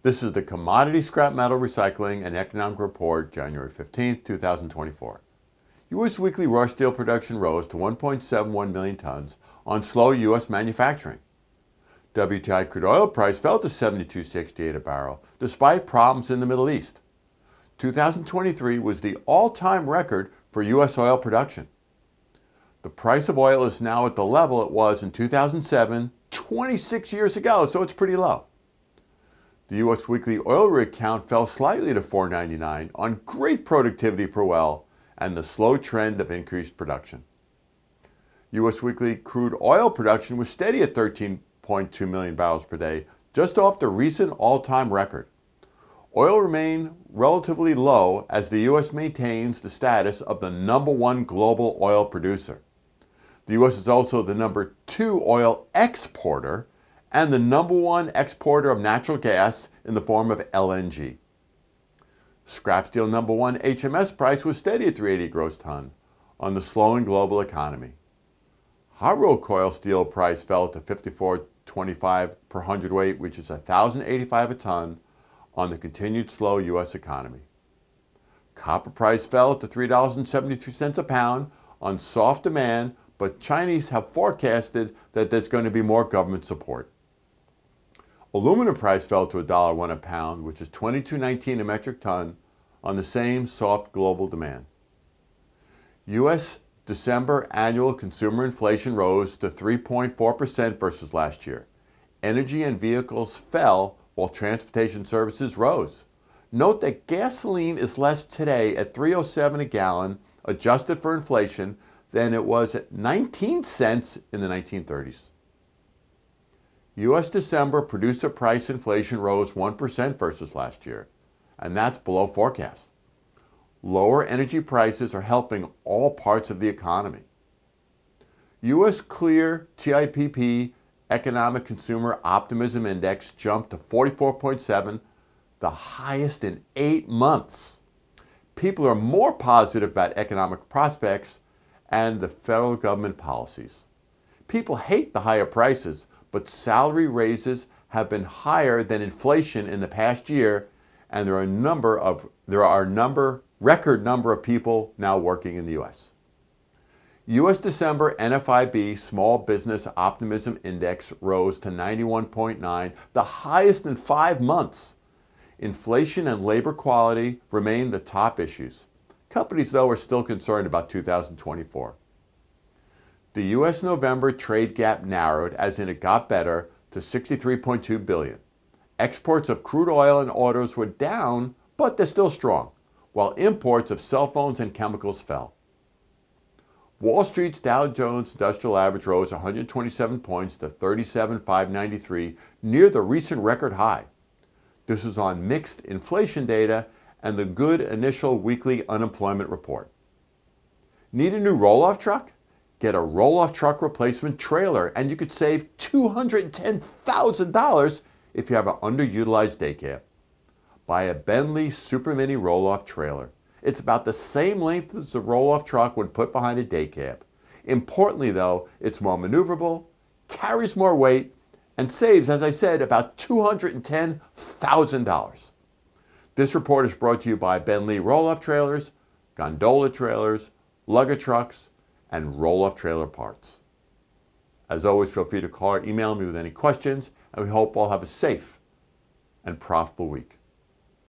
This is the Commodity Scrap Metal Recycling and Economic Report, January 15, 2024. U.S. weekly raw steel production rose to 1.71 million tons on slow U.S. manufacturing. WTI crude oil price fell to $72.68 a barrel, despite problems in the Middle East. 2023 was the all-time record for U.S. oil production. The price of oil is now at the level it was in 2007, 26 years ago, so it's pretty low. The U.S. weekly oil rig count fell slightly to 499 on great productivity per well and the slow trend of increased production. U.S. weekly crude oil production was steady at 13.2 million barrels per day, just off the recent all-time record. Oil remained relatively low as the U.S. maintains the status of the #1 global oil producer. The U.S. is also the #2 oil exporter and the #1 exporter of natural gas in the form of LNG. Scrap steel #1 HMS price was steady at $380 gross ton on the slowing global economy. Hot rolled coil steel price fell to $54.25 per hundredweight, which is $1,085 a ton on the continued slow U.S. economy. Copper price fell to $3.73 a pound on soft demand, but Chinese have forecasted that there's going to be more government support. Aluminum price fell to $1.01 a pound, which is $22.19 a metric ton on the same soft global demand. U.S. December annual consumer inflation rose to 3.4% versus last year. Energy and vehicles fell while transportation services rose. Note that gasoline is less today at $3.07 a gallon, adjusted for inflation, than it was at 19 cents in the 1930s. U.S. December producer price inflation rose 1% versus last year, and that's below forecast. Lower energy prices are helping all parts of the economy. U.S. Clear TIPP Economic Consumer Optimism Index jumped to 44.7, the highest in 8 months. People are more positive about economic prospects and the federal government policies. People hate the higher prices, but salary raises have been higher than inflation in the past year, and there are a record number of people now working in the U.S. U.S. December NFIB Small Business Optimism Index rose to 91.9, the highest in 5 months. Inflation and labor quality remain the top issues. Companies, though, are still concerned about 2024. The U.S. November trade gap narrowed, as in it got better, to $63.2 billion. Exports of crude oil and autos were down, but they're still strong, while imports of cell phones and chemicals fell. Wall Street's Dow Jones Industrial Average rose 127 points to 37,593, near the recent record high. This is on mixed inflation data and the good initial weekly unemployment report. Need a new roll-off truck? Get a roll-off truck replacement trailer, and you could save $210,000 if you have an underutilized day cab. Buy a Bentley Super Mini roll-off trailer. It's about the same length as a roll-off truck when put behind a day cab. Importantly, though, it's more maneuverable, carries more weight, and saves, as I said, about $210,000. This report is brought to you by Bentley roll-off trailers, gondola trailers, lugger trucks, and roll-off trailer parts. As always, feel free to call or email me with any questions, and we hope all have a safe and profitable week.